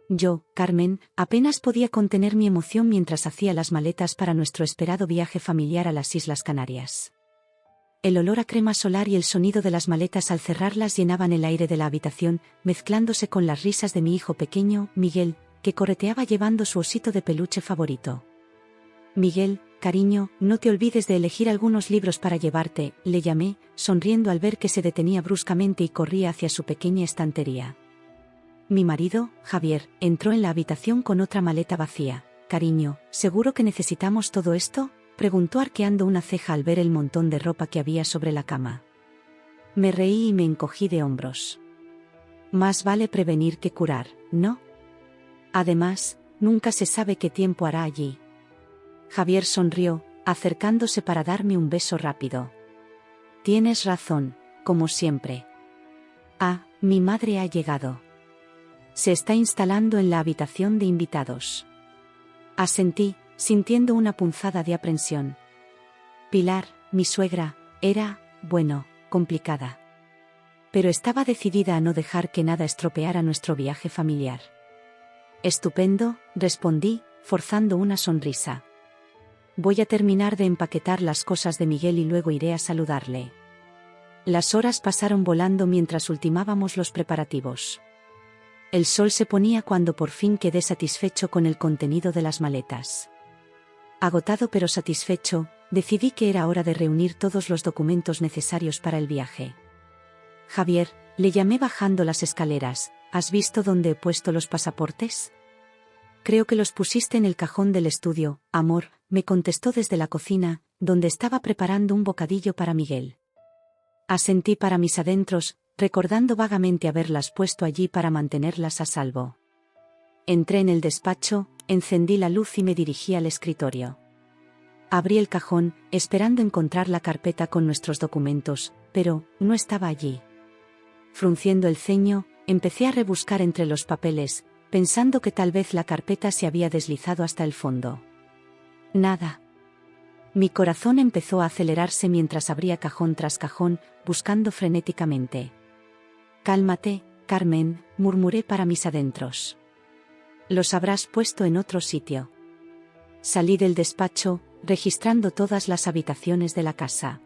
Yo, Carmen, apenas podía contener mi emoción mientras hacía las maletas para nuestro esperado viaje familiar a las Islas Canarias. El olor a crema solar y el sonido de las maletas al cerrarlas llenaban el aire de la habitación, mezclándose con las risas de mi hijo pequeño, Miguel, que correteaba llevando su osito de peluche favorito. Miguel, cariño, no te olvides de elegir algunos libros para llevarte, le llamé, sonriendo al ver que se detenía bruscamente y corría hacia su pequeña estantería. Mi marido, Javier, entró en la habitación con otra maleta vacía. Cariño, ¿seguro que necesitamos todo esto?, preguntó arqueando una ceja al ver el montón de ropa que había sobre la cama. Me reí y me encogí de hombros. Más vale prevenir que curar, ¿no? Además, nunca se sabe qué tiempo hará allí. Javier sonrió, acercándose para darme un beso rápido. Tienes razón, como siempre. Ah, mi madre ha llegado. Se está instalando en la habitación de invitados. Asentí, sintiendo una punzada de aprensión. Pilar, mi suegra, era, bueno, complicada. Pero estaba decidida a no dejar que nada estropeara nuestro viaje familiar. Estupendo, respondí, forzando una sonrisa. Voy a terminar de empaquetar las cosas de Miguel y luego iré a saludarle. Las horas pasaron volando mientras ultimábamos los preparativos. El sol se ponía cuando por fin quedé satisfecho con el contenido de las maletas. Agotado pero satisfecho, decidí que era hora de reunir todos los documentos necesarios para el viaje. Javier, le llamé bajando las escaleras, ¿has visto dónde he puesto los pasaportes? Creo que los pusiste en el cajón del estudio, amor, me contestó desde la cocina, donde estaba preparando un bocadillo para Miguel. Asentí para mis adentros, recordando vagamente haberlas puesto allí para mantenerlas a salvo. Entré en el despacho, encendí la luz y me dirigí al escritorio. Abrí el cajón, esperando encontrar la carpeta con nuestros documentos, pero no estaba allí. Frunciendo el ceño, empecé a rebuscar entre los papeles, pensando que tal vez la carpeta se había deslizado hasta el fondo. Nada. Mi corazón empezó a acelerarse mientras abría cajón tras cajón, buscando frenéticamente. Cálmate, Carmen, murmuré para mis adentros. Los habrás puesto en otro sitio. Salí del despacho, registrando todas las habitaciones de la casa.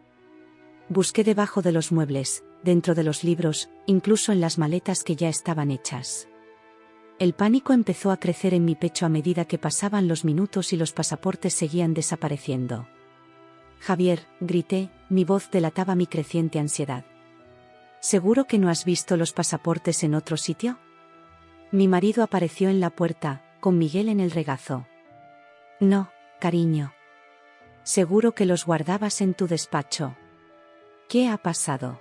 Busqué debajo de los muebles, dentro de los libros, incluso en las maletas que ya estaban hechas. El pánico empezó a crecer en mi pecho a medida que pasaban los minutos y los pasaportes seguían desapareciendo. Javier, grité, mi voz delataba mi creciente ansiedad. ¿Seguro que no has visto los pasaportes en otro sitio? Mi marido apareció en la puerta, con Miguel en el regazo. No, cariño. Seguro que los guardabas en tu despacho. ¿Qué ha pasado?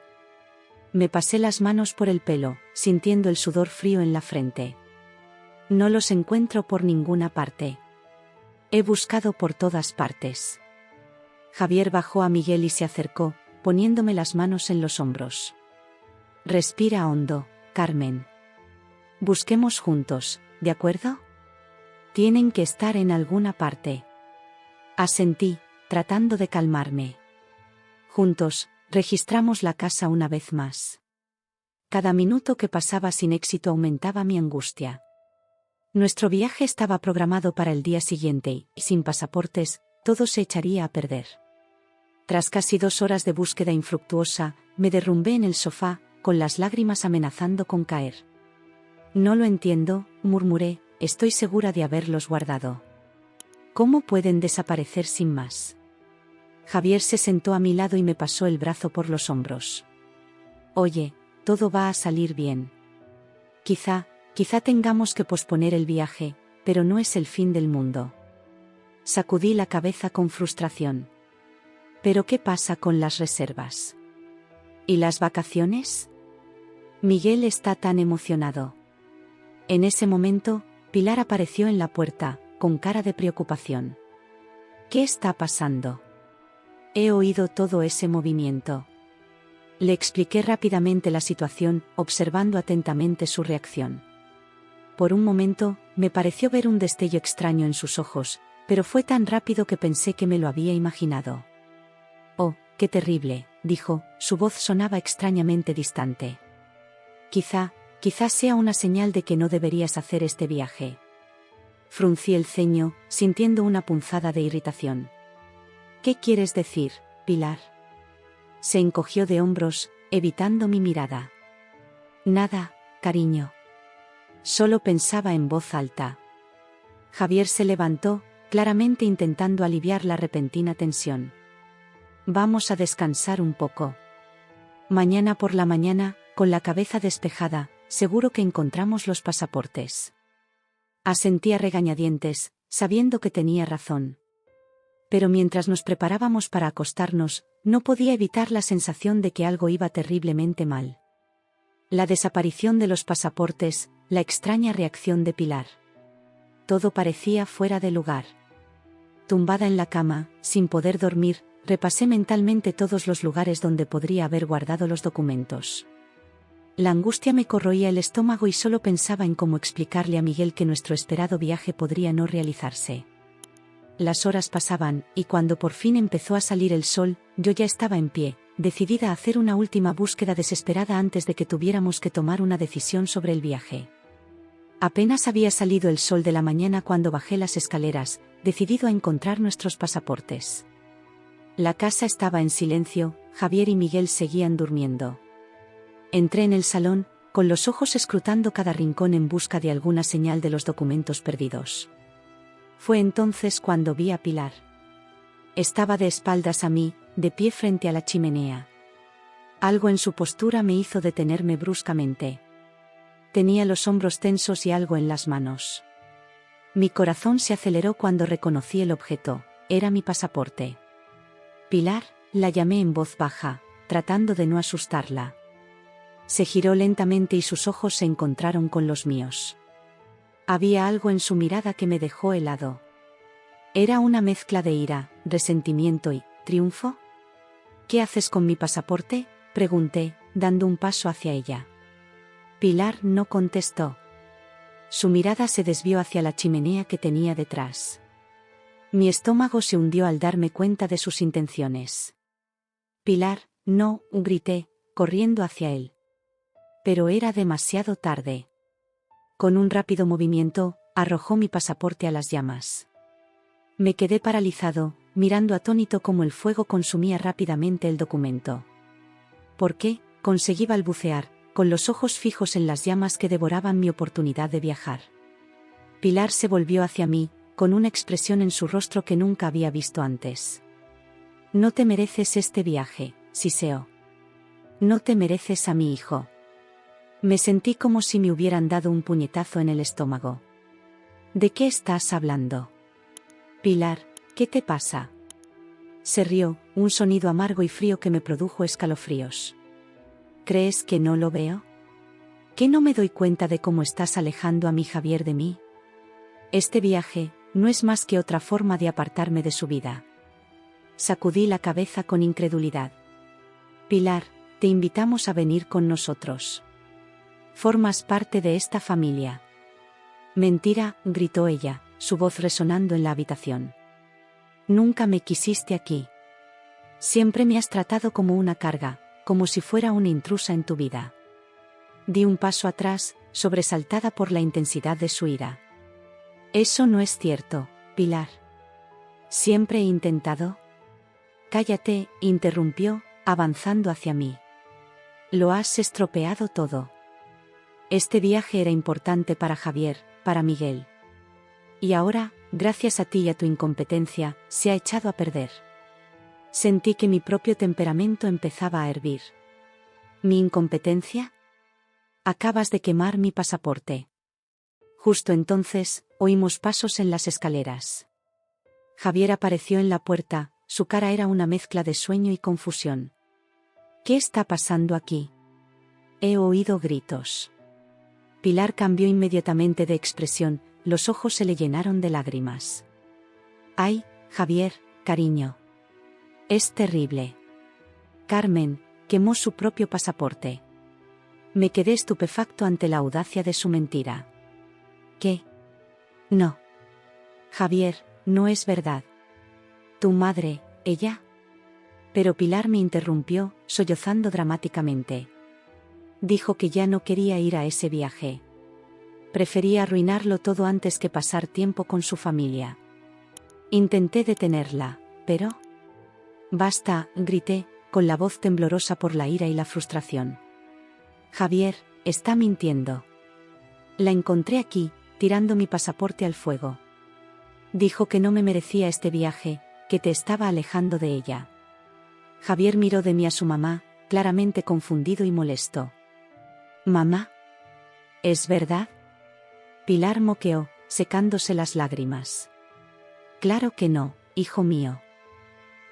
Me pasé las manos por el pelo, sintiendo el sudor frío en la frente. No los encuentro por ninguna parte. He buscado por todas partes. Javier bajó a Miguel y se acercó, poniéndome las manos en los hombros. Respira hondo, Carmen. Busquemos juntos, ¿de acuerdo? Tienen que estar en alguna parte. Asentí, tratando de calmarme. Juntos, registramos la casa una vez más. Cada minuto que pasaba sin éxito aumentaba mi angustia. Nuestro viaje estaba programado para el día siguiente y, sin pasaportes, todo se echaría a perder. Tras casi 2 horas de búsqueda infructuosa, me derrumbé en el sofá, con las lágrimas amenazando con caer. No lo entiendo, murmuré, estoy segura de haberlos guardado. ¿Cómo pueden desaparecer sin más? Javier se sentó a mi lado y me pasó el brazo por los hombros. Oye, todo va a salir bien. Quizá tengamos que posponer el viaje, pero no es el fin del mundo. Sacudí la cabeza con frustración. ¿Pero qué pasa con las reservas? ¿Y las vacaciones? Miguel está tan emocionado. En ese momento, Pilar apareció en la puerta, con cara de preocupación. ¿Qué está pasando? He oído todo ese movimiento. Le expliqué rápidamente la situación, observando atentamente su reacción. Por un momento, me pareció ver un destello extraño en sus ojos, pero fue tan rápido que pensé que me lo había imaginado. Oh, qué terrible, dijo, su voz sonaba extrañamente distante. Quizá Quizás sea una señal de que no deberías hacer este viaje. Fruncí el ceño, sintiendo una punzada de irritación. ¿Qué quieres decir, Pilar? Se encogió de hombros, evitando mi mirada. Nada, cariño. Solo pensaba en voz alta. Javier se levantó, claramente intentando aliviar la repentina tensión. Vamos a descansar un poco. Mañana por la mañana, con la cabeza despejada, seguro que encontramos los pasaportes. Asentí a regañadientes, sabiendo que tenía razón. Pero mientras nos preparábamos para acostarnos, no podía evitar la sensación de que algo iba terriblemente mal. La desaparición de los pasaportes, la extraña reacción de Pilar. Todo parecía fuera de lugar. Tumbada en la cama, sin poder dormir, repasé mentalmente todos los lugares donde podría haber guardado los documentos. La angustia me corroía el estómago y solo pensaba en cómo explicarle a Miguel que nuestro esperado viaje podría no realizarse. Las horas pasaban, y cuando por fin empezó a salir el sol, yo ya estaba en pie, decidida a hacer una última búsqueda desesperada antes de que tuviéramos que tomar una decisión sobre el viaje. Apenas había salido el sol de la mañana cuando bajé las escaleras, decidido a encontrar nuestros pasaportes. La casa estaba en silencio, Javier y Miguel seguían durmiendo. Entré en el salón, con los ojos escrutando cada rincón en busca de alguna señal de los documentos perdidos. Fue entonces cuando vi a Pilar. Estaba de espaldas a mí, de pie frente a la chimenea. Algo en su postura me hizo detenerme bruscamente. Tenía los hombros tensos y algo en las manos. Mi corazón se aceleró cuando reconocí el objeto, era mi pasaporte. Pilar, la llamé en voz baja, tratando de no asustarla. Se giró lentamente y sus ojos se encontraron con los míos. Había algo en su mirada que me dejó helado. ¿Era una mezcla de ira, resentimiento y triunfo? ¿Qué haces con mi pasaporte?, pregunté, dando un paso hacia ella. Pilar no contestó. Su mirada se desvió hacia la chimenea que tenía detrás. Mi estómago se hundió al darme cuenta de sus intenciones. Pilar, no, grité, corriendo hacia él. Pero era demasiado tarde. Con un rápido movimiento, arrojó mi pasaporte a las llamas. Me quedé paralizado, mirando atónito cómo el fuego consumía rápidamente el documento. ¿Por qué?, conseguí balbucear, con los ojos fijos en las llamas que devoraban mi oportunidad de viajar. Pilar se volvió hacia mí, con una expresión en su rostro que nunca había visto antes. No te mereces este viaje, siseó. No te mereces a mi hijo. Me sentí como si me hubieran dado un puñetazo en el estómago. ¿De qué estás hablando? Pilar, ¿qué te pasa? Se rió, un sonido amargo y frío que me produjo escalofríos. ¿Crees que no lo veo? ¿Que no me doy cuenta de cómo estás alejando a mi Javier de mí? Este viaje no es más que otra forma de apartarme de su vida. Sacudí la cabeza con incredulidad. Pilar, te invitamos a venir con nosotros. Formas parte de esta familia. Mentira, gritó ella, su voz resonando en la habitación. Nunca me quisiste aquí. Siempre me has tratado como una carga, como si fuera una intrusa en tu vida. Di un paso atrás, sobresaltada por la intensidad de su ira. Eso no es cierto, Pilar. Siempre he intentado. Cállate, interrumpió, avanzando hacia mí. Lo has estropeado todo. Este viaje era importante para Javier, para Miguel. Y ahora, gracias a ti y a tu incompetencia, se ha echado a perder. Sentí que mi propio temperamento empezaba a hervir. ¿Mi incompetencia? Acabas de quemar mi pasaporte. Justo entonces, oímos pasos en las escaleras. Javier apareció en la puerta, su cara era una mezcla de sueño y confusión. ¿Qué está pasando aquí? He oído gritos. Pilar cambió inmediatamente de expresión, los ojos se le llenaron de lágrimas. ¡Ay, Javier, cariño! Es terrible. Carmen quemó su propio pasaporte. Me quedé estupefacto ante la audacia de su mentira. ¿Qué? No. Javier, no es verdad. Tu madre, ella. Pero Pilar me interrumpió, sollozando dramáticamente. dijo que ya no quería ir a ese viaje. Prefería arruinarlo todo antes que pasar tiempo con su familia. Intenté detenerla, pero... Basta, grité, con la voz temblorosa por la ira y la frustración. Javier, está mintiendo. La encontré aquí, tirando mi pasaporte al fuego. Dijo que no me merecía este viaje, que te estaba alejando de ella. Javier miró de mí a su mamá, claramente confundido y molesto. ¿Mamá? ¿Es verdad? Pilar moqueó, secándose las lágrimas. Claro que no, hijo mío.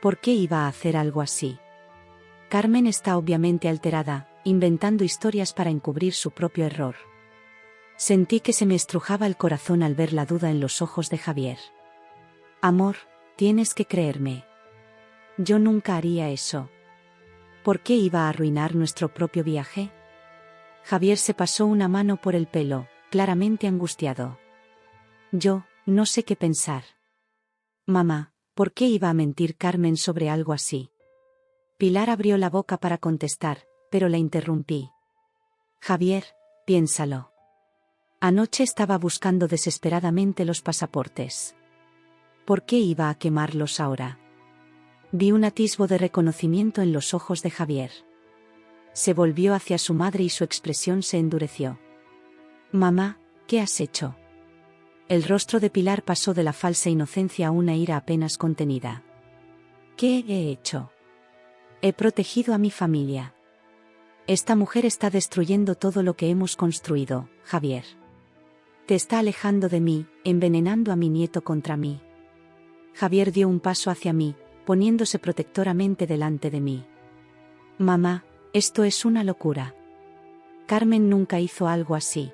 ¿Por qué iba a hacer algo así? Carmen está obviamente alterada, inventando historias para encubrir su propio error. Sentí que se me estrujaba el corazón al ver la duda en los ojos de Javier. Amor, tienes que creerme. Yo nunca haría eso. ¿Por qué iba a arruinar nuestro propio viaje? Javier se pasó una mano por el pelo, claramente angustiado. Yo, no sé qué pensar. Mamá, ¿por qué iba a mentir Carmen sobre algo así? Pilar abrió la boca para contestar, pero la interrumpí. Javier, piénsalo. Anoche estaba buscando desesperadamente los pasaportes. ¿Por qué iba a quemarlos ahora? Vi un atisbo de reconocimiento en los ojos de Javier. Se volvió hacia su madre y su expresión se endureció. Mamá, ¿qué has hecho? El rostro de Pilar pasó de la falsa inocencia a una ira apenas contenida. ¿Qué he hecho? He protegido a mi familia. Esta mujer está destruyendo todo lo que hemos construido, Javier. Te está alejando de mí, envenenando a mi nieto contra mí. Javier dio un paso hacia mí, poniéndose protectoramente delante de mí. Mamá, esto es una locura. Carmen nunca hizo algo así.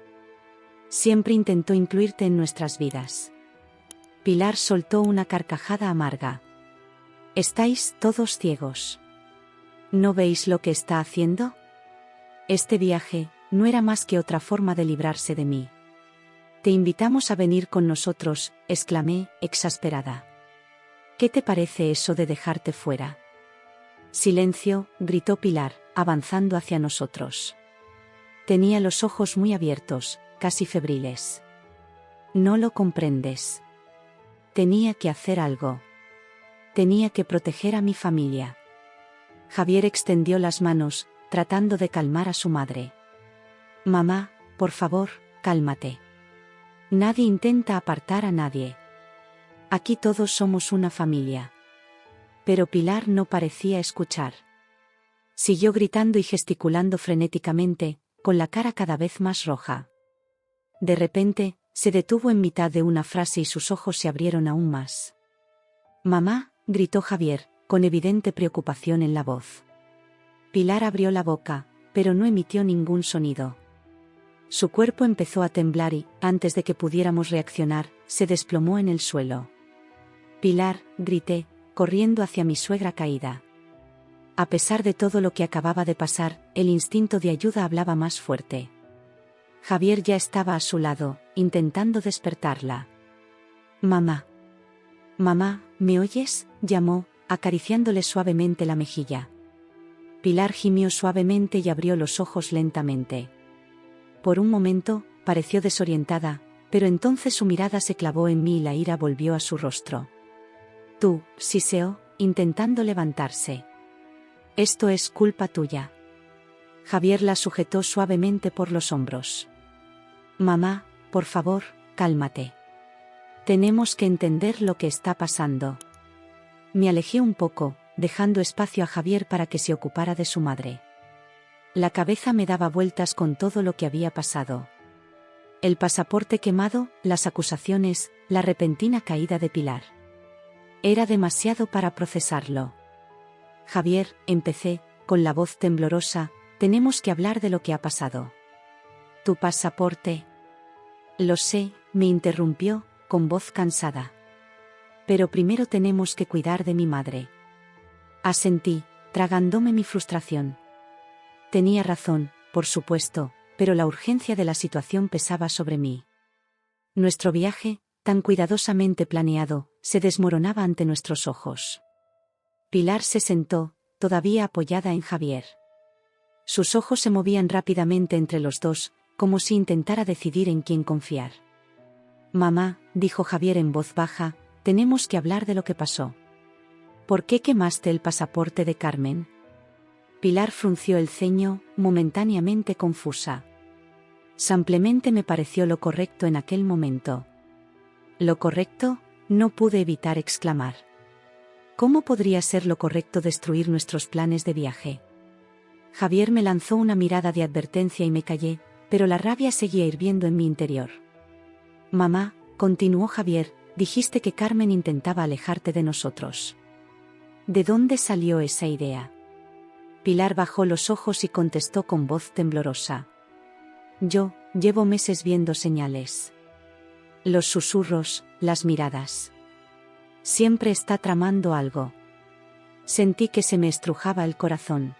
Siempre intentó incluirte en nuestras vidas. Pilar soltó una carcajada amarga. Estáis todos ciegos. ¿No veis lo que está haciendo? Este viaje no era más que otra forma de librarse de mí. Te invitamos a venir con nosotros, exclamé, exasperada. ¿Qué te parece eso de dejarte fuera? Silencio, gritó Pilar, avanzando hacia nosotros. Tenía los ojos muy abiertos, casi febriles. No lo comprendes. Tenía que hacer algo. Tenía que proteger a mi familia. Javier extendió las manos, tratando de calmar a su madre. Mamá, por favor, cálmate. Nadie intenta apartar a nadie. Aquí todos somos una familia. Pero Pilar no parecía escuchar. Siguió gritando y gesticulando frenéticamente, con la cara cada vez más roja. De repente, se detuvo en mitad de una frase y sus ojos se abrieron aún más. Mamá, gritó Javier, con evidente preocupación en la voz. Pilar abrió la boca, pero no emitió ningún sonido. Su cuerpo empezó a temblar y, antes de que pudiéramos reaccionar, se desplomó en el suelo. Pilar, grité, corriendo hacia mi suegra caída. A pesar de todo lo que acababa de pasar, el instinto de ayuda hablaba más fuerte. Javier ya estaba a su lado, intentando despertarla. Mamá. Mamá, ¿me oyes?, llamó, acariciándole suavemente la mejilla. Pilar gimió suavemente y abrió los ojos lentamente. Por un momento, pareció desorientada, pero entonces su mirada se clavó en mí y la ira volvió a su rostro. Tú, siseó, intentando levantarse. Esto es culpa tuya. Javier la sujetó suavemente por los hombros. Mamá, por favor, cálmate. Tenemos que entender lo que está pasando. Me alejé un poco, dejando espacio a Javier para que se ocupara de su madre. La cabeza me daba vueltas con todo lo que había pasado. El pasaporte quemado, las acusaciones, la repentina caída de Pilar. Era demasiado para procesarlo. Javier, empecé, con la voz temblorosa, tenemos que hablar de lo que ha pasado. ¿Tu pasaporte? Lo sé, me interrumpió, con voz cansada. Pero primero tenemos que cuidar de mi madre. Asentí, tragándome mi frustración. Tenía razón, por supuesto, pero la urgencia de la situación pesaba sobre mí. Nuestro viaje, tan cuidadosamente planeado, se desmoronaba ante nuestros ojos. Pilar se sentó, todavía apoyada en Javier. Sus ojos se movían rápidamente entre los dos, como si intentara decidir en quién confiar. Mamá, dijo Javier en voz baja, tenemos que hablar de lo que pasó. ¿Por qué quemaste el pasaporte de Carmen? Pilar frunció el ceño, momentáneamente confusa. Simplemente me pareció lo correcto en aquel momento. ¿Lo correcto? No pude evitar exclamar. ¿Cómo podría ser lo correcto destruir nuestros planes de viaje? Javier me lanzó una mirada de advertencia y me callé, pero la rabia seguía hirviendo en mi interior. Mamá, continuó Javier, dijiste que Carmen intentaba alejarte de nosotros. ¿De dónde salió esa idea? Pilar bajó los ojos y contestó con voz temblorosa. Yo, llevo meses viendo señales. Los susurros, las miradas. Siempre está tramando algo. Sentí que se me estrujaba el corazón.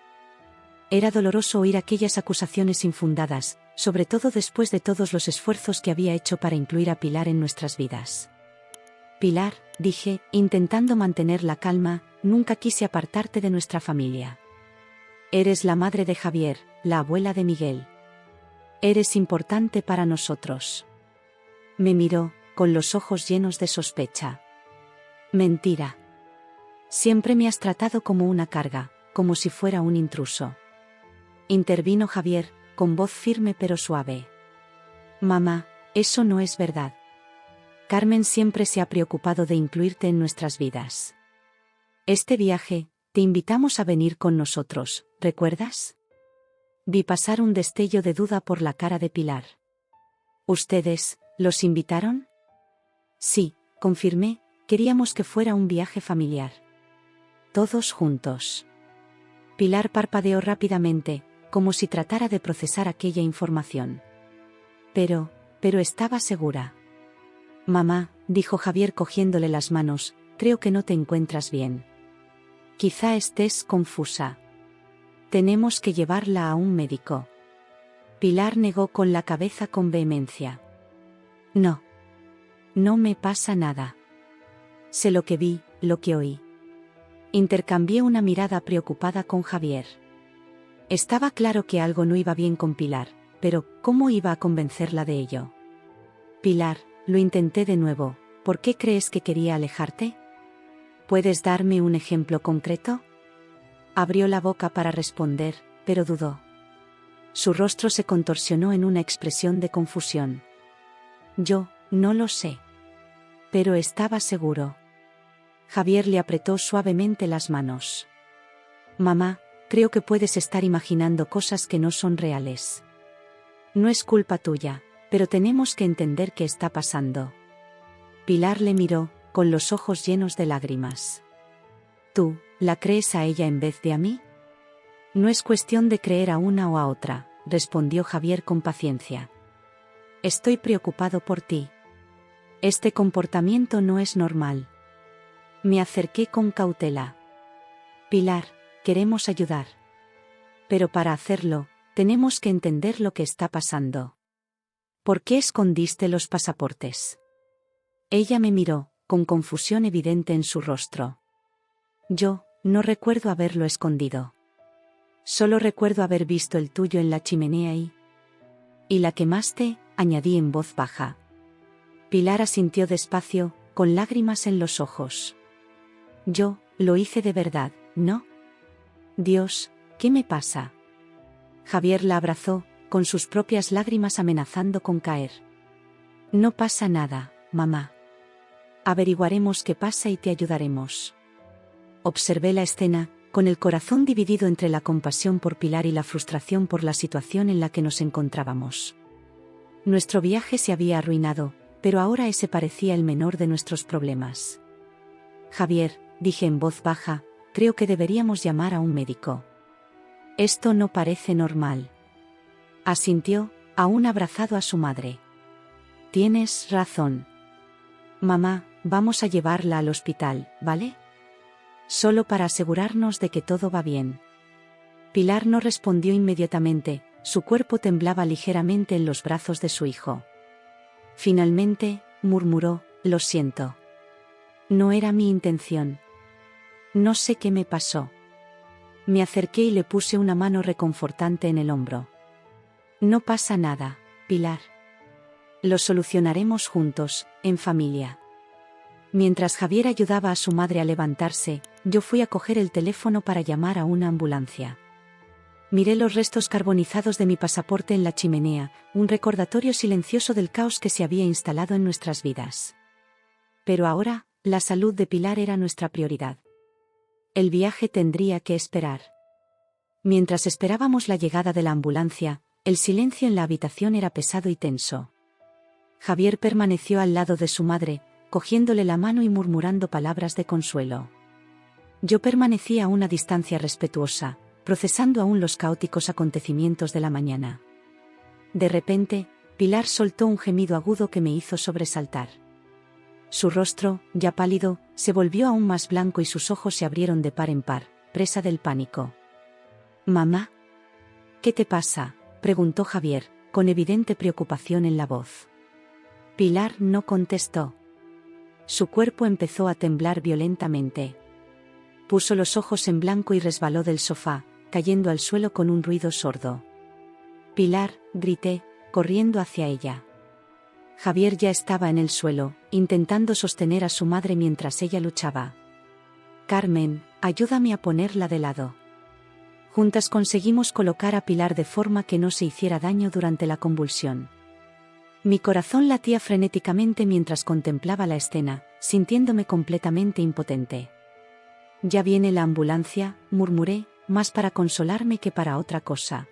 Era doloroso oír aquellas acusaciones infundadas, sobre todo después de todos los esfuerzos que había hecho para incluir a Pilar en nuestras vidas. Pilar, dije, intentando mantener la calma, nunca quise apartarte de nuestra familia. Eres la madre de Javier, la abuela de Miguel. Eres importante para nosotros. Me miró, con los ojos llenos de sospecha. Mentira. Siempre me has tratado como una carga, como si fuera un intruso. Intervino Javier, con voz firme pero suave. Mamá, eso no es verdad. Carmen siempre se ha preocupado de incluirte en nuestras vidas. Este viaje, te invitamos a venir con nosotros, ¿recuerdas? Vi pasar un destello de duda por la cara de Pilar. ¿Ustedes, los invitaron? Sí, confirmé, queríamos que fuera un viaje familiar. Todos juntos. Pilar parpadeó rápidamente, como si tratara de procesar aquella información. Pero estaba segura. Mamá, dijo Javier cogiéndole las manos, creo que no te encuentras bien. Quizá estés confusa. Tenemos que llevarla a un médico. Pilar negó con la cabeza con vehemencia. No. No me pasa nada. Sé lo que vi, lo que oí. Intercambié una mirada preocupada con Javier. Estaba claro que algo no iba bien con Pilar, pero ¿cómo iba a convencerla de ello? Pilar, lo intenté de nuevo, ¿por qué crees que quería alejarte? ¿Puedes darme un ejemplo concreto? Abrió la boca para responder, pero dudó. Su rostro se contorsionó en una expresión de confusión. Yo, no lo sé. Pero estaba seguro. Javier le apretó suavemente las manos. Mamá, creo que puedes estar imaginando cosas que no son reales. No es culpa tuya, pero tenemos que entender qué está pasando. Pilar le miró, con los ojos llenos de lágrimas. ¿Tú, la crees a ella en vez de a mí? No es cuestión de creer a una o a otra, respondió Javier con paciencia. Estoy preocupado por ti. Este comportamiento no es normal. Me acerqué con cautela. Pilar, queremos ayudar. Pero para hacerlo, tenemos que entender lo que está pasando. ¿Por qué escondiste los pasaportes? Ella me miró, con confusión evidente en su rostro. Yo, no recuerdo haberlo escondido. Solo recuerdo haber visto el tuyo en la chimenea y la quemaste, añadí en voz baja. Pilar asintió despacio, con lágrimas en los ojos. Yo, lo hice de verdad, ¿no? Dios, ¿qué me pasa? Javier la abrazó, con sus propias lágrimas amenazando con caer. No pasa nada, mamá. Averiguaremos qué pasa y te ayudaremos. Observé la escena, con el corazón dividido entre la compasión por Pilar y la frustración por la situación en la que nos encontrábamos. Nuestro viaje se había arruinado, pero ahora ese parecía el menor de nuestros problemas. Javier, dije en voz baja, creo que deberíamos llamar a un médico. Esto no parece normal. Asintió, aún abrazado a su madre. Tienes razón. Mamá, vamos a llevarla al hospital, ¿vale? Solo para asegurarnos de que todo va bien. Pilar no respondió inmediatamente, su cuerpo temblaba ligeramente en los brazos de su hijo. Finalmente, murmuró, lo siento. No era mi intención. No sé qué me pasó. Me acerqué y le puse una mano reconfortante en el hombro. No pasa nada, Pilar. Lo solucionaremos juntos, en familia. Mientras Javier ayudaba a su madre a levantarse, yo fui a coger el teléfono para llamar a una ambulancia. Miré los restos carbonizados de mi pasaporte en la chimenea, un recordatorio silencioso del caos que se había instalado en nuestras vidas. Pero ahora, la salud de Pilar era nuestra prioridad. El viaje tendría que esperar. Mientras esperábamos la llegada de la ambulancia, el silencio en la habitación era pesado y tenso. Javier permaneció al lado de su madre, cogiéndole la mano y murmurando palabras de consuelo. Yo permanecía a una distancia respetuosa, procesando aún los caóticos acontecimientos de la mañana. De repente, Pilar soltó un gemido agudo que me hizo sobresaltar. Su rostro, ya pálido, se volvió aún más blanco y sus ojos se abrieron de par en par, presa del pánico. «Mamá, ¿qué te pasa?», preguntó Javier, con evidente preocupación en la voz. Pilar no contestó. Su cuerpo empezó a temblar violentamente. Puso los ojos en blanco y resbaló del sofá, cayendo al suelo con un ruido sordo. «Pilar», grité, corriendo hacia ella. Javier ya estaba en el suelo, intentando sostener a su madre mientras ella luchaba. «Carmen, ayúdame a ponerla de lado». Juntas conseguimos colocar a Pilar de forma que no se hiciera daño durante la convulsión. Mi corazón latía frenéticamente mientras contemplaba la escena, sintiéndome completamente impotente. «Ya viene la ambulancia», murmuré, más para consolarme que para otra cosa.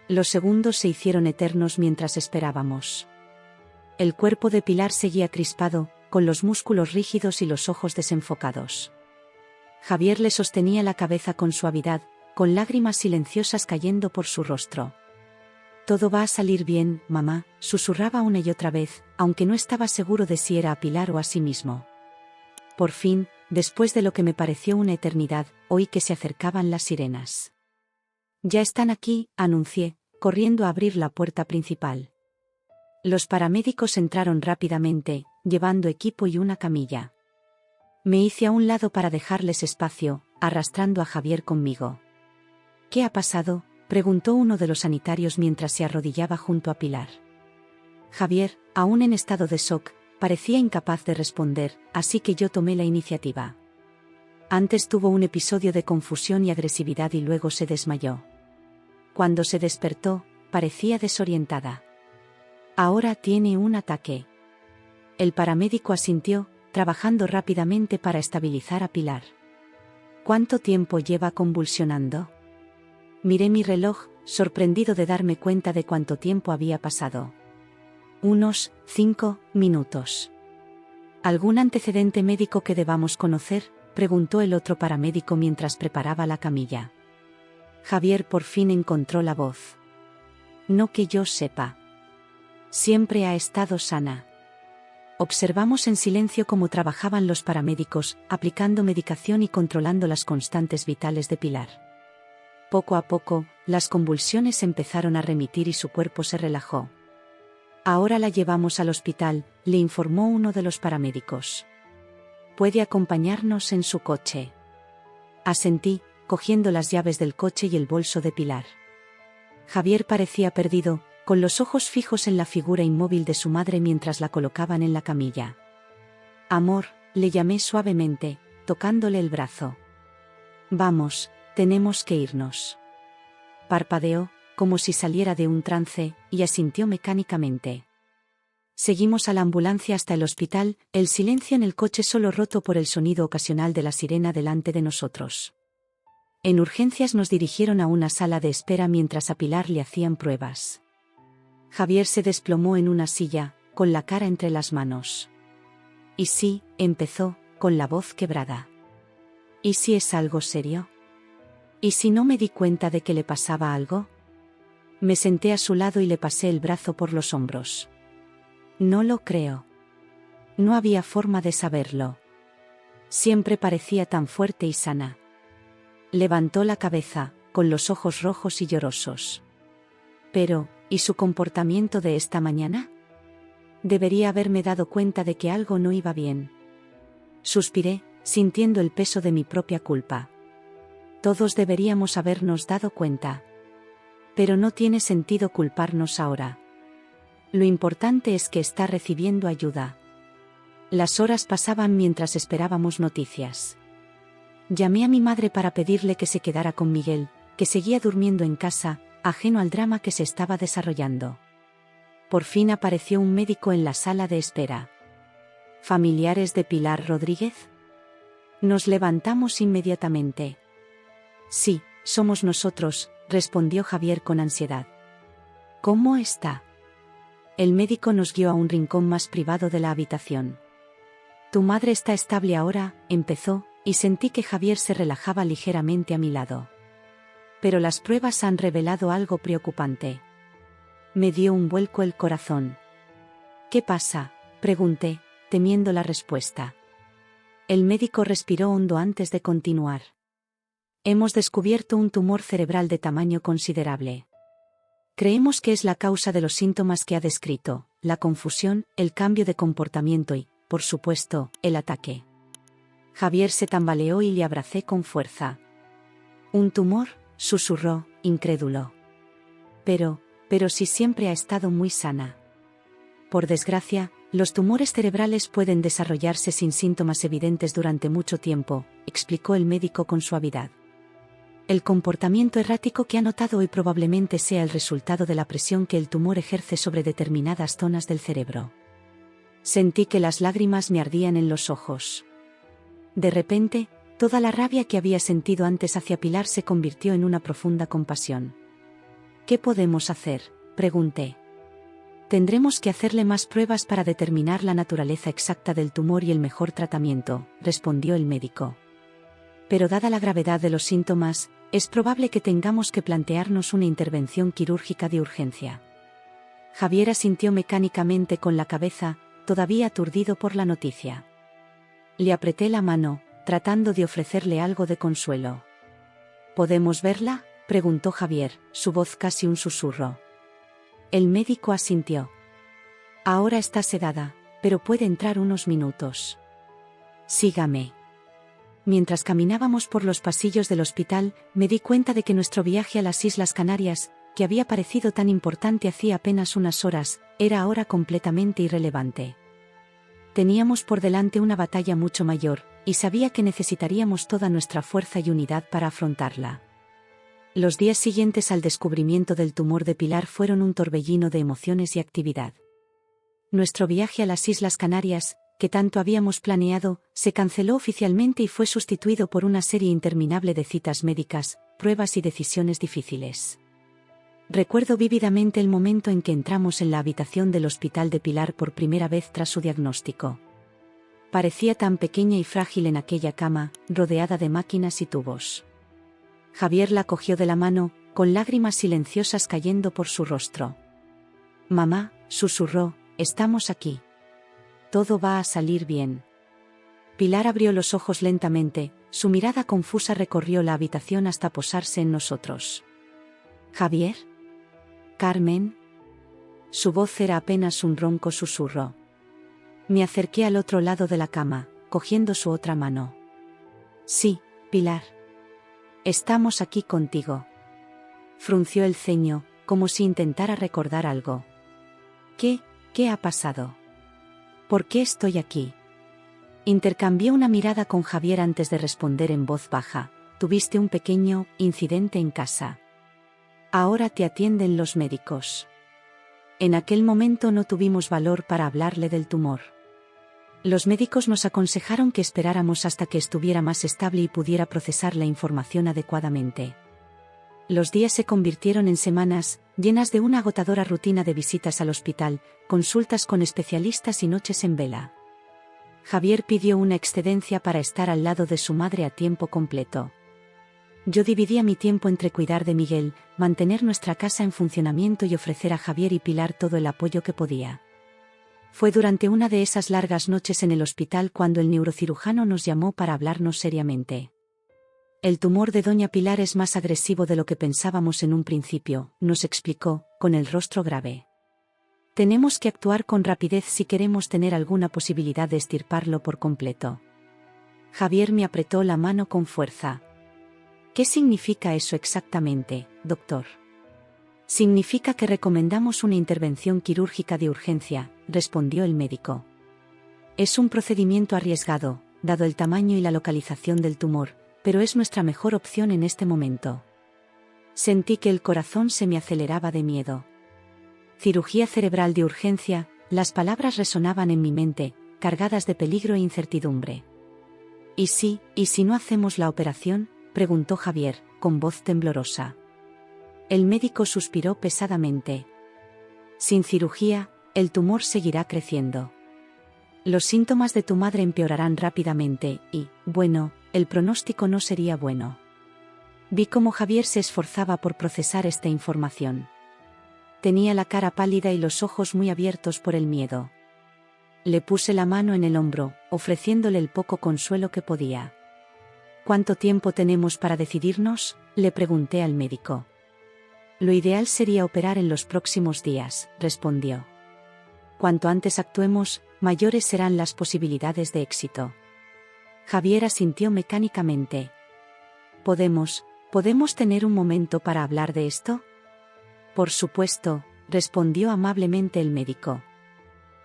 Los segundos se hicieron eternos mientras esperábamos. El cuerpo de Pilar seguía crispado, con los músculos rígidos y los ojos desenfocados. Javier le sostenía la cabeza con suavidad, con lágrimas silenciosas cayendo por su rostro. «Todo va a salir bien, mamá», susurraba una y otra vez, aunque no estaba seguro de si era a Pilar o a sí mismo. Por fin, después de lo que me pareció una eternidad, oí que se acercaban las sirenas. «Ya están aquí», anuncié, corriendo a abrir la puerta principal. Los paramédicos entraron rápidamente, llevando equipo y una camilla. Me hice a un lado para dejarles espacio, arrastrando a Javier conmigo. «¿Qué ha pasado?», preguntó uno de los sanitarios mientras se arrodillaba junto a Pilar. Javier, aún en estado de shock, parecía incapaz de responder, así que yo tomé la iniciativa. Antes tuvo un episodio de confusión y agresividad y luego se desmayó. Cuando se despertó, parecía desorientada. Ahora tiene un ataque. El paramédico asintió, trabajando rápidamente para estabilizar a Pilar. ¿Cuánto tiempo lleva convulsionando? Miré mi reloj, sorprendido de darme cuenta de cuánto tiempo había pasado. Unos 5 minutos. ¿Algún antecedente médico que debamos conocer?, preguntó el otro paramédico mientras preparaba la camilla. Javier por fin encontró la voz. «No que yo sepa. Siempre ha estado sana». Observamos en silencio cómo trabajaban los paramédicos, aplicando medicación y controlando las constantes vitales de Pilar. Poco a poco, las convulsiones empezaron a remitir y su cuerpo se relajó. «Ahora la llevamos al hospital», le informó uno de los paramédicos. «¿Puede acompañarnos en su coche?». Asentí, cogiendo las llaves del coche y el bolso de Pilar. Javier parecía perdido, con los ojos fijos en la figura inmóvil de su madre mientras la colocaban en la camilla. «Amor», le llamé suavemente, tocándole el brazo. «Vamos, tenemos que irnos». Parpadeó, como si saliera de un trance, y asintió mecánicamente. Seguimos a la ambulancia hasta el hospital, el silencio en el coche solo roto por el sonido ocasional de la sirena delante de nosotros. En urgencias nos dirigieron a una sala de espera mientras a Pilar le hacían pruebas. Javier se desplomó en una silla, con la cara entre las manos. «¿Y si?», empezó, con la voz quebrada. «¿Y si es algo serio? ¿Y si no me di cuenta de que le pasaba algo?». Me senté a su lado y le pasé el brazo por los hombros. «No lo creo». No había forma de saberlo. Siempre parecía tan fuerte y sana. Levantó la cabeza, con los ojos rojos y llorosos. «Pero, ¿y su comportamiento de esta mañana?». Debería haberme dado cuenta de que algo no iba bien. Suspiré, sintiendo el peso de mi propia culpa. Todos deberíamos habernos dado cuenta. Pero no tiene sentido culparnos ahora. Lo importante es que está recibiendo ayuda. Las horas pasaban mientras esperábamos noticias. Llamé a mi madre para pedirle que se quedara con Miguel, que seguía durmiendo en casa, ajeno al drama que se estaba desarrollando. Por fin apareció un médico en la sala de espera. ¿Familiares de Pilar Rodríguez? Nos levantamos inmediatamente. Sí, somos nosotros, respondió Javier con ansiedad. ¿Cómo está? El médico nos guió a un rincón más privado de la habitación. Tu madre está estable ahora, empezó, y sentí que Javier se relajaba ligeramente a mi lado. Pero las pruebas han revelado algo preocupante. Me dio un vuelco el corazón. ¿Qué pasa?, pregunté, temiendo la respuesta. El médico respiró hondo antes de continuar. Hemos descubierto un tumor cerebral de tamaño considerable. Creemos que es la causa de los síntomas que ha descrito, la confusión, el cambio de comportamiento y, por supuesto, el ataque. Javier se tambaleó y le abracé con fuerza. ¿Un tumor?, susurró, incrédulo. Pero si siempre ha estado muy sana. Por desgracia, los tumores cerebrales pueden desarrollarse sin síntomas evidentes durante mucho tiempo, explicó el médico con suavidad. El comportamiento errático que ha notado hoy probablemente sea el resultado de la presión que el tumor ejerce sobre determinadas zonas del cerebro. Sentí que las lágrimas me ardían en los ojos. De repente, toda la rabia que había sentido antes hacia Pilar se convirtió en una profunda compasión. ¿Qué podemos hacer?, pregunté. Tendremos que hacerle más pruebas para determinar la naturaleza exacta del tumor y el mejor tratamiento, respondió el médico. Pero dada la gravedad de los síntomas, es probable que tengamos que plantearnos una intervención quirúrgica de urgencia. Javier asintió mecánicamente con la cabeza, todavía aturdido por la noticia. Le apreté la mano, tratando de ofrecerle algo de consuelo. ¿Podemos verla?, preguntó Javier, su voz casi un susurro. El médico asintió. Ahora está sedada, pero puede entrar unos minutos. Sígame. Mientras caminábamos por los pasillos del hospital, me di cuenta de que nuestro viaje a las Islas Canarias, que había parecido tan importante hacía apenas unas horas, era ahora completamente irrelevante. Teníamos por delante una batalla mucho mayor, y sabía que necesitaríamos toda nuestra fuerza y unidad para afrontarla. Los días siguientes al descubrimiento del tumor de Pilar fueron un torbellino de emociones y actividad. Nuestro viaje a las Islas Canarias, que tanto habíamos planeado, se canceló oficialmente y fue sustituido por una serie interminable de citas médicas, pruebas y decisiones difíciles. Recuerdo vívidamente el momento en que entramos en la habitación del hospital de Pilar por primera vez tras su diagnóstico. Parecía tan pequeña y frágil en aquella cama, rodeada de máquinas y tubos. Javier la cogió de la mano, con lágrimas silenciosas cayendo por su rostro. «Mamá», susurró, «estamos aquí. Todo va a salir bien». Pilar abrió los ojos lentamente, su mirada confusa recorrió la habitación hasta posarse en nosotros. «¿Javier? ¿Carmen?» Su voz era apenas un ronco susurro. Me acerqué al otro lado de la cama, cogiendo su otra mano. «Sí, Pilar. Estamos aquí contigo». Frunció el ceño, como si intentara recordar algo. ¿Qué ha pasado? ¿Por qué estoy aquí? Intercambié una mirada con Javier antes de responder en voz baja. Tuviste un pequeño incidente en casa. Ahora te atienden los médicos. En aquel momento no tuvimos valor para hablarle del tumor. Los médicos nos aconsejaron que esperáramos hasta que estuviera más estable y pudiera procesar la información adecuadamente. Los días se convirtieron en semanas, llenas de una agotadora rutina de visitas al hospital, consultas con especialistas y noches en vela. Javier pidió una excedencia para estar al lado de su madre a tiempo completo. Yo dividía mi tiempo entre cuidar de Miguel, mantener nuestra casa en funcionamiento y ofrecer a Javier y Pilar todo el apoyo que podía. Fue durante una de esas largas noches en el hospital cuando el neurocirujano nos llamó para hablarnos seriamente. El tumor de doña Pilar es más agresivo de lo que pensábamos en un principio, nos explicó, con el rostro grave. Tenemos que actuar con rapidez si queremos tener alguna posibilidad de extirparlo por completo. Javier me apretó la mano con fuerza. ¿Qué significa eso exactamente, doctor? Significa que recomendamos una intervención quirúrgica de urgencia, respondió el médico. Es un procedimiento arriesgado, dado el tamaño y la localización del tumor, pero es nuestra mejor opción en este momento. Sentí que el corazón se me aceleraba de miedo. Cirugía cerebral de urgencia, las palabras resonaban en mi mente, cargadas de peligro e incertidumbre. ¿Y si no hacemos la operación?, preguntó Javier, con voz temblorosa. El médico suspiró pesadamente. Sin cirugía, el tumor seguirá creciendo. Los síntomas de tu madre empeorarán rápidamente y, bueno, el pronóstico no sería bueno. Vi cómo Javier se esforzaba por procesar esta información. Tenía la cara pálida y los ojos muy abiertos por el miedo. Le puse la mano en el hombro, ofreciéndole el poco consuelo que podía. ¿Cuánto tiempo tenemos para decidirnos?, le pregunté al médico. Lo ideal sería operar en los próximos días, respondió. Cuanto antes actuemos, mayores serán las posibilidades de éxito. Javier asintió mecánicamente. ¿Podemos tener un momento para hablar de esto? Por supuesto, respondió amablemente el médico.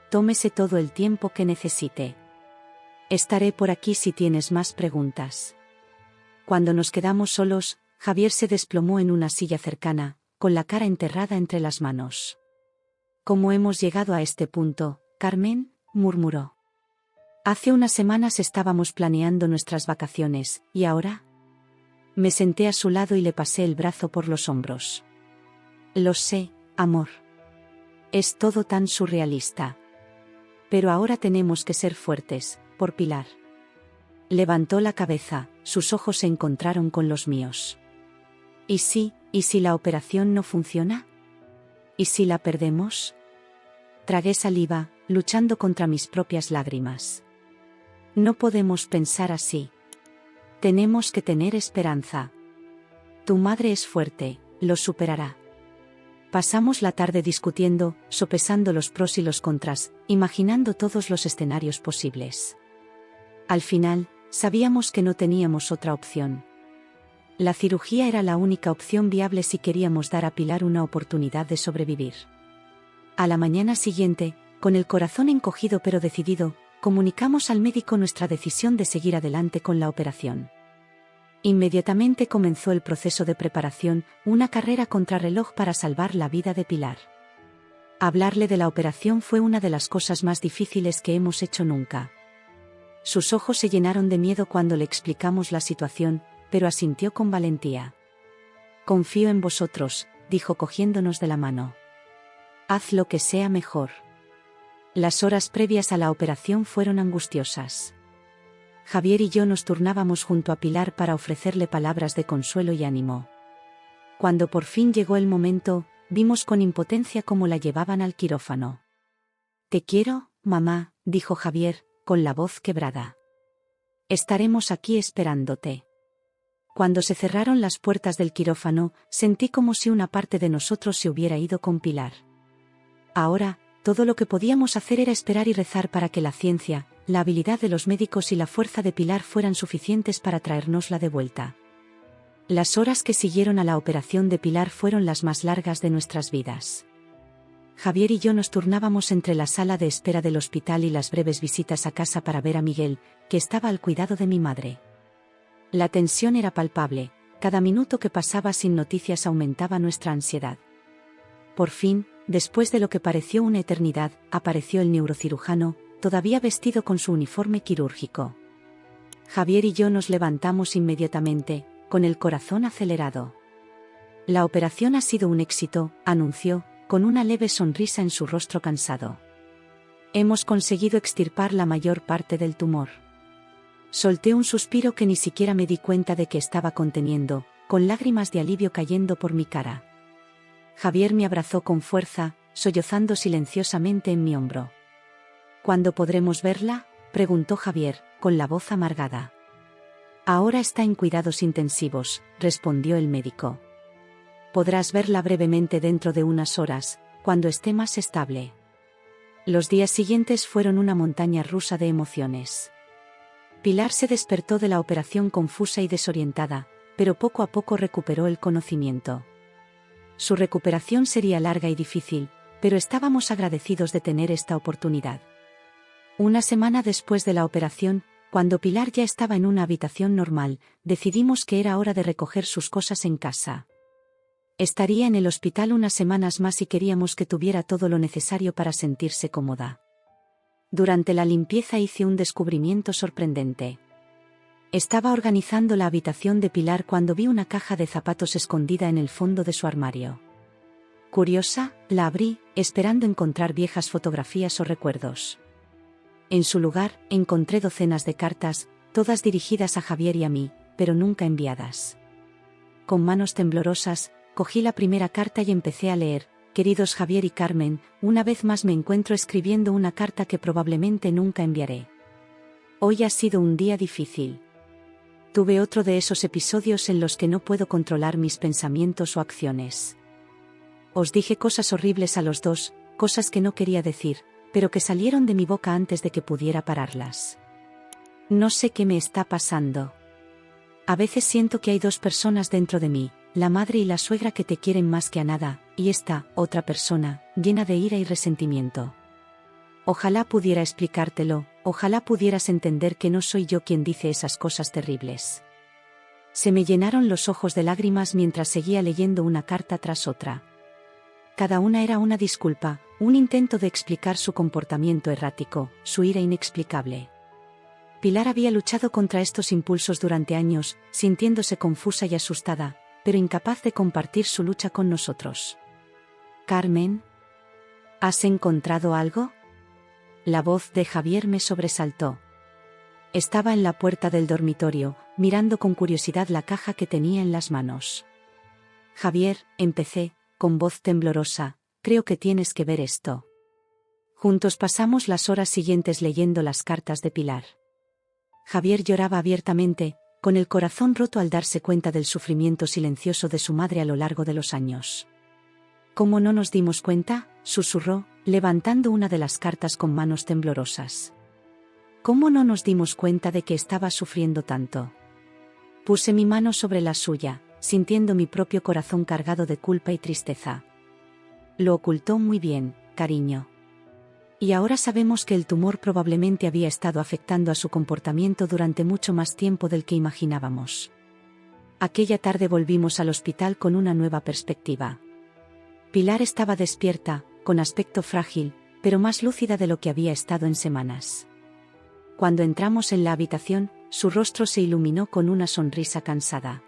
Tómese todo el tiempo que necesite. Estaré por aquí si tienes más preguntas. Cuando nos quedamos solos, Javier se desplomó en una silla cercana, con la cara enterrada entre las manos. ¿Cómo hemos llegado a este punto, Carmen?, murmuró. Hace unas semanas estábamos planeando nuestras vacaciones, ¿y ahora? Me senté a su lado y le pasé el brazo por los hombros. Lo sé, amor. Es todo tan surrealista. Pero ahora tenemos que ser fuertes, por Pilar. Levantó la cabeza, sus ojos se encontraron con los míos. ¿Y si la operación no funciona? ¿Y si la perdemos? Tragué saliva, luchando contra mis propias lágrimas. No podemos pensar así. Tenemos que tener esperanza. Tu madre es fuerte, lo superará. Pasamos la tarde discutiendo, sopesando los pros y los contras, imaginando todos los escenarios posibles. Al final, sabíamos que no teníamos otra opción. La cirugía era la única opción viable si queríamos dar a Pilar una oportunidad de sobrevivir. A la mañana siguiente, con el corazón encogido pero decidido, comunicamos al médico nuestra decisión de seguir adelante con la operación. Inmediatamente comenzó el proceso de preparación, una carrera contrarreloj para salvar la vida de Pilar. Hablarle de la operación fue una de las cosas más difíciles que hemos hecho nunca. Sus ojos se llenaron de miedo cuando le explicamos la situación, pero asintió con valentía. Confío en vosotros, dijo cogiéndonos de la mano. Haz lo que sea mejor. Las horas previas a la operación fueron angustiosas. Javier y yo nos turnábamos junto a Pilar para ofrecerle palabras de consuelo y ánimo. Cuando por fin llegó el momento, vimos con impotencia cómo la llevaban al quirófano. Te quiero, mamá, dijo Javier, con la voz quebrada. Estaremos aquí esperándote. Cuando se cerraron las puertas del quirófano, sentí como si una parte de nosotros se hubiera ido con Pilar. Ahora, todo lo que podíamos hacer era esperar y rezar para que la ciencia, la habilidad de los médicos y la fuerza de Pilar fueran suficientes para traérnosla de vuelta. Las horas que siguieron a la operación de Pilar fueron las más largas de nuestras vidas. Javier y yo nos turnábamos entre la sala de espera del hospital y las breves visitas a casa para ver a Miguel, que estaba al cuidado de mi madre. La tensión era palpable, cada minuto que pasaba sin noticias aumentaba nuestra ansiedad. Por fin, después de lo que pareció una eternidad, apareció el neurocirujano, todavía vestido con su uniforme quirúrgico. Javier y yo nos levantamos inmediatamente, con el corazón acelerado. La operación ha sido un éxito, anunció, con una leve sonrisa en su rostro cansado. Hemos conseguido extirpar la mayor parte del tumor. Solté un suspiro que ni siquiera me di cuenta de que estaba conteniendo, con lágrimas de alivio cayendo por mi cara. Javier me abrazó con fuerza, sollozando silenciosamente en mi hombro. ¿Cuándo podremos verla?, preguntó Javier, con la voz amargada. Ahora está en cuidados intensivos, respondió el médico. Podrás verla brevemente dentro de unas horas, cuando esté más estable. Los días siguientes fueron una montaña rusa de emociones. Pilar se despertó de la operación confusa y desorientada, pero poco a poco recuperó el conocimiento. Su recuperación sería larga y difícil, pero estábamos agradecidos de tener esta oportunidad. Una semana después de la operación, cuando Pilar ya estaba en una habitación normal, decidimos que era hora de recoger sus cosas en casa. Estaría en el hospital unas semanas más y queríamos que tuviera todo lo necesario para sentirse cómoda. Durante la limpieza hice un descubrimiento sorprendente. Estaba organizando la habitación de Pilar cuando vi una caja de zapatos escondida en el fondo de su armario. Curiosa, la abrí, esperando encontrar viejas fotografías o recuerdos. En su lugar, encontré docenas de cartas, todas dirigidas a Javier y a mí, pero nunca enviadas. Con manos temblorosas, cogí la primera carta y empecé a leer: queridos Javier y Carmen, una vez más me encuentro escribiendo una carta que probablemente nunca enviaré. Hoy ha sido un día difícil. Tuve otro de esos episodios en los que no puedo controlar mis pensamientos o acciones. Os dije cosas horribles a los dos, cosas que no quería decir, pero que salieron de mi boca antes de que pudiera pararlas. No sé qué me está pasando. A veces siento que hay dos personas dentro de mí, la madre y la suegra que te quieren más que a nada, y esta, otra persona, llena de ira y resentimiento. Ojalá pudiera explicártelo, ojalá pudieras entender que no soy yo quien dice esas cosas terribles. Se me llenaron los ojos de lágrimas mientras seguía leyendo una carta tras otra. Cada una era una disculpa, un intento de explicar su comportamiento errático, su ira inexplicable. Pilar había luchado contra estos impulsos durante años, sintiéndose confusa y asustada, pero incapaz de compartir su lucha con nosotros. «Carmen, ¿has encontrado algo?». La voz de Javier me sobresaltó. Estaba en la puerta del dormitorio, mirando con curiosidad la caja que tenía en las manos. «Javier», empecé, con voz temblorosa, «creo que tienes que ver esto». Juntos pasamos las horas siguientes leyendo las cartas de Pilar. Javier lloraba abiertamente, con el corazón roto al darse cuenta del sufrimiento silencioso de su madre a lo largo de los años. «¿Cómo no nos dimos cuenta?», susurró, levantando una de las cartas con manos temblorosas. «¿Cómo no nos dimos cuenta de que estaba sufriendo tanto?». Puse mi mano sobre la suya, sintiendo mi propio corazón cargado de culpa y tristeza. «Lo ocultó muy bien, cariño. Y ahora sabemos que el tumor probablemente había estado afectando a su comportamiento durante mucho más tiempo del que imaginábamos». Aquella tarde volvimos al hospital con una nueva perspectiva. Pilar estaba despierta, con aspecto frágil, pero más lúcida de lo que había estado en semanas. Cuando entramos en la habitación, su rostro se iluminó con una sonrisa cansada.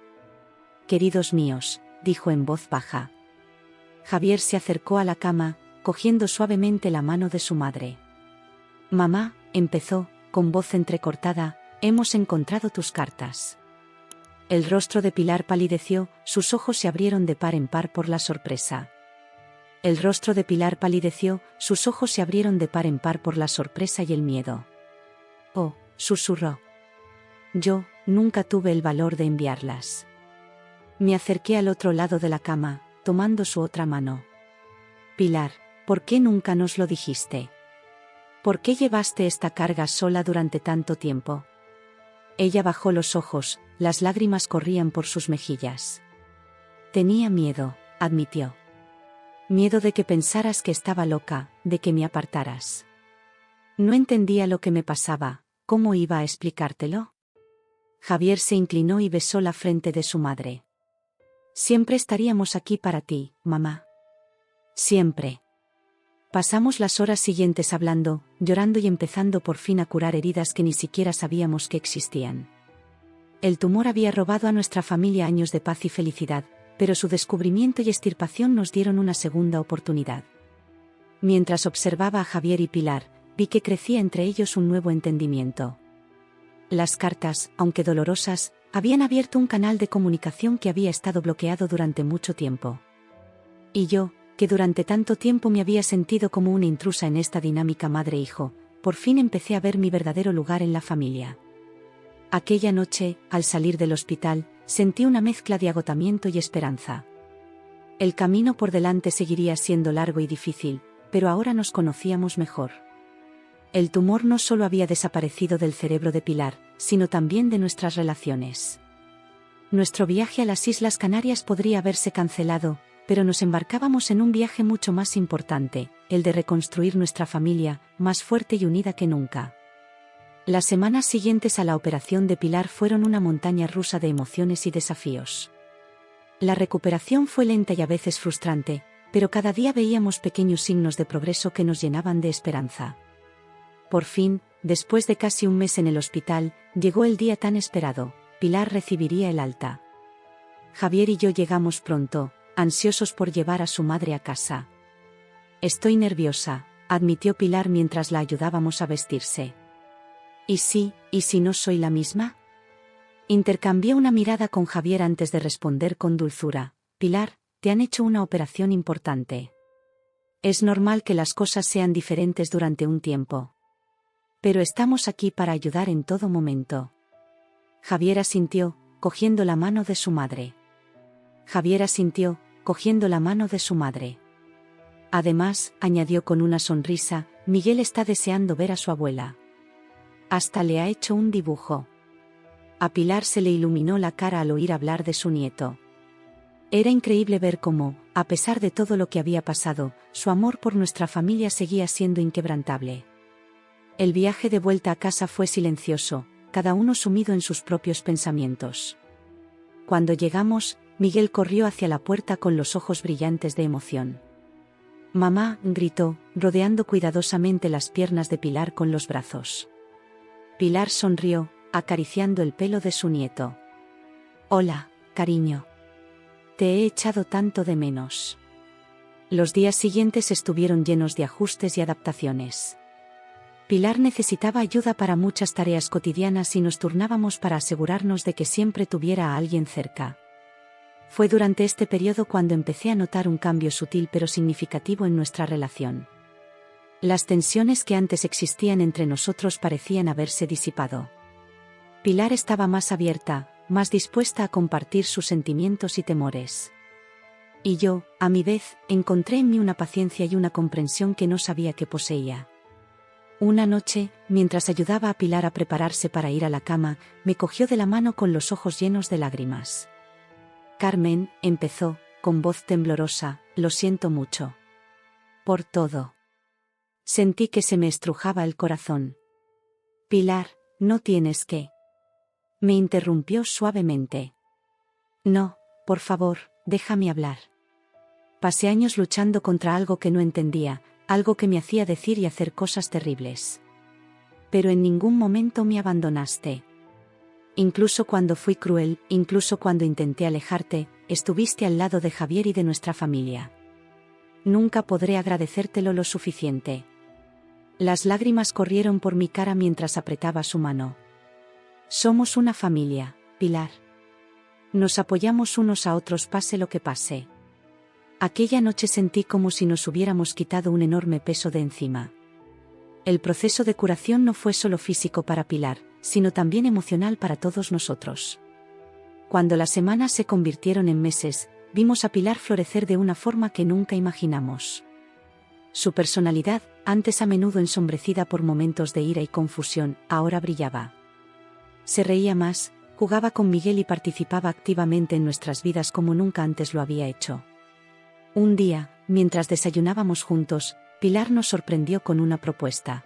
«Queridos míos», dijo en voz baja. Javier se acercó a la cama, cogiendo suavemente la mano de su madre. «Mamá», empezó, con voz entrecortada, «hemos encontrado tus cartas». El rostro de Pilar palideció, sus ojos se abrieron de par en par por la sorpresa. El rostro de Pilar palideció, sus ojos se abrieron de par en par por la sorpresa y el miedo. «Oh», susurró. «Yo, nunca tuve el valor de enviarlas». Me acerqué al otro lado de la cama, tomando su otra mano. «Pilar, ¿por qué nunca nos lo dijiste? ¿Por qué llevaste esta carga sola durante tanto tiempo?». Ella bajó los ojos, las lágrimas corrían por sus mejillas. «Tenía miedo», admitió. «Miedo de que pensaras que estaba loca, de que me apartaras. No entendía lo que me pasaba, ¿cómo iba a explicártelo?». Javier se inclinó y besó la frente de su madre. «Siempre estaríamos aquí para ti, mamá. Siempre». Pasamos las horas siguientes hablando, llorando y empezando por fin a curar heridas que ni siquiera sabíamos que existían. El tumor había robado a nuestra familia años de paz y felicidad, pero su descubrimiento y extirpación nos dieron una segunda oportunidad. Mientras observaba a Javier y Pilar, vi que crecía entre ellos un nuevo entendimiento. Las cartas, aunque dolorosas, habían abierto un canal de comunicación que había estado bloqueado durante mucho tiempo. Y yo, que durante tanto tiempo me había sentido como una intrusa en esta dinámica madre-hijo, por fin empecé a ver mi verdadero lugar en la familia. Aquella noche, al salir del hospital, sentí una mezcla de agotamiento y esperanza. El camino por delante seguiría siendo largo y difícil, pero ahora nos conocíamos mejor. El tumor no solo había desaparecido del cerebro de Pilar, sino también de nuestras relaciones. nuestro viaje a las Islas Canarias podría haberse cancelado, pero nos embarcábamos en un viaje mucho más importante, el de reconstruir nuestra familia, más fuerte y unida que nunca. Las semanas siguientes a la operación de Pilar fueron una montaña rusa de emociones y desafíos. La recuperación fue lenta y a veces frustrante, pero cada día veíamos pequeños signos de progreso que nos llenaban de esperanza. Por fin, después de casi un mes en el hospital, llegó el día tan esperado: Pilar recibiría el alta. Javier y yo llegamos pronto, ansiosos por llevar a su madre a casa. Estoy nerviosa, admitió Pilar mientras la ayudábamos a vestirse. ¿Y si no soy la misma? Intercambié una mirada con Javier antes de responder con dulzura. Pilar, te han hecho una operación importante. Es normal que las cosas sean diferentes durante un tiempo. Pero estamos aquí para ayudar en todo momento. Javier asintió, cogiendo la mano de su madre. Además, añadió con una sonrisa, Miguel está deseando ver a su abuela. Hasta le ha hecho un dibujo. A Pilar se le iluminó la cara al oír hablar de su nieto. Era increíble ver cómo, a pesar de todo lo que había pasado, su amor por nuestra familia seguía siendo inquebrantable. El viaje de vuelta a casa fue silencioso, cada uno sumido en sus propios pensamientos. Cuando llegamos, Miguel corrió hacia la puerta con los ojos brillantes de emoción. «Mamá», gritó, rodeando cuidadosamente las piernas de Pilar con los brazos. Pilar sonrió, acariciando el pelo de su nieto. «Hola, cariño. Te he echado tanto de menos». Los días siguientes estuvieron llenos de ajustes y adaptaciones. Pilar necesitaba ayuda para muchas tareas cotidianas y nos turnábamos para asegurarnos de que siempre tuviera a alguien cerca. Fue durante este periodo cuando empecé a notar un cambio sutil pero significativo en nuestra relación. Las tensiones que antes existían entre nosotros parecían haberse disipado. Pilar estaba más abierta, más dispuesta a compartir sus sentimientos y temores. Y yo, a mi vez, encontré en mí una paciencia y una comprensión que no sabía que poseía. Una noche, mientras ayudaba a Pilar a prepararse para ir a la cama, me cogió de la mano con los ojos llenos de lágrimas. «Carmen», empezó, con voz temblorosa, «lo siento mucho. Por todo». Sentí que se me estrujaba el corazón. «Pilar, no tienes que». Me interrumpió suavemente. «No, por favor, déjame hablar». Pasé años luchando contra algo que no entendía, algo que me hacía decir y hacer cosas terribles. Pero en ningún momento me abandonaste. Incluso cuando fui cruel, incluso cuando intenté alejarte, estuviste al lado de Javier y de nuestra familia. Nunca podré agradecértelo lo suficiente». Las lágrimas corrieron por mi cara mientras apretaba su mano. «Somos una familia, Pilar. Nos apoyamos unos a otros pase lo que pase». Aquella noche sentí como si nos hubiéramos quitado un enorme peso de encima. El proceso de curación no fue solo físico para Pilar, sino también emocional para todos nosotros. Cuando las semanas se convirtieron en meses, vimos a Pilar florecer de una forma que nunca imaginamos. Su personalidad, antes a menudo ensombrecida por momentos de ira y confusión, ahora brillaba. Se reía más, jugaba con Miguel y participaba activamente en nuestras vidas como nunca antes lo había hecho. Un día, mientras desayunábamos juntos, Pilar nos sorprendió con una propuesta.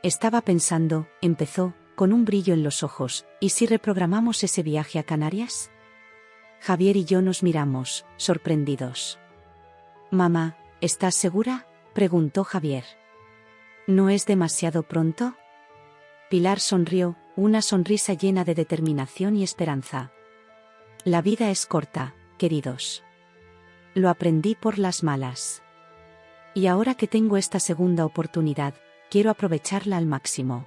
«Estaba pensando», empezó, con un brillo en los ojos, «¿y si reprogramamos ese viaje a Canarias?». Javier y yo nos miramos, sorprendidos. «Mamá, ¿estás segura?», preguntó Javier. «¿No es demasiado pronto?». Pilar sonrió, una sonrisa llena de determinación y esperanza. «La vida es corta, queridos. Lo aprendí por las malas. Y ahora que tengo esta segunda oportunidad, quiero aprovecharla al máximo.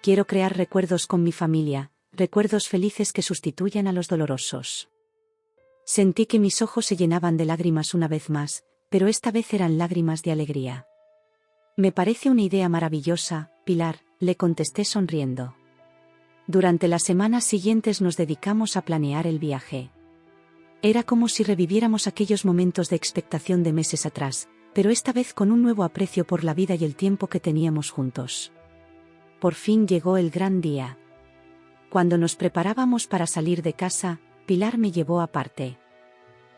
Quiero crear recuerdos con mi familia, recuerdos felices que sustituyan a los dolorosos». Sentí que mis ojos se llenaban de lágrimas una vez más, pero esta vez eran lágrimas de alegría. «Me parece una idea maravillosa, Pilar», le contesté sonriendo. Durante las semanas siguientes nos dedicamos a planear el viaje. Era como si reviviéramos aquellos momentos de expectación de meses atrás, pero esta vez con un nuevo aprecio por la vida y el tiempo que teníamos juntos. Por fin llegó el gran día. Cuando nos preparábamos para salir de casa, Pilar me llevó aparte.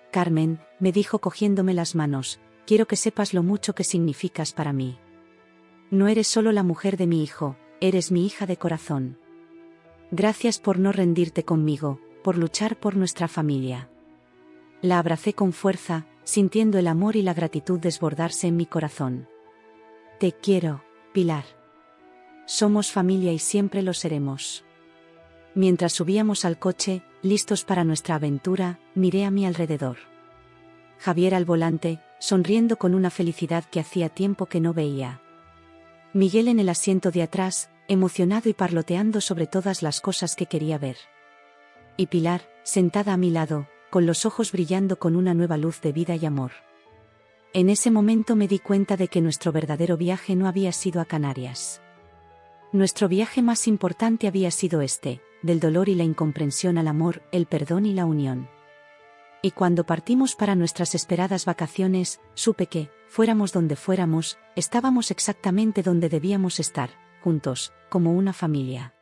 Carmen, me dijo cogiéndome las manos, quiero que sepas lo mucho que significas para mí. No eres solo la mujer de mi hijo, eres mi hija de corazón. Gracias por no rendirte conmigo, por luchar por nuestra familia. La abracé con fuerza, sintiendo el amor y la gratitud desbordarse en mi corazón. Te quiero, Pilar. Somos familia y siempre lo seremos. Mientras subíamos al coche, listos para nuestra aventura, miré a mi alrededor. Javier al volante, sonriendo con una felicidad que hacía tiempo que no veía. Miguel en el asiento de atrás, emocionado y parloteando sobre todas las cosas que quería ver. Y Pilar, sentada a mi lado, con los ojos brillando con una nueva luz de vida y amor. En ese momento me di cuenta de que nuestro verdadero viaje no había sido a Canarias. Nuestro viaje más importante había sido este, del dolor y la incomprensión al amor, el perdón y la unión. Y cuando partimos para nuestras esperadas vacaciones, supe que, fuéramos donde fuéramos, estábamos exactamente donde debíamos estar, juntos, como una familia.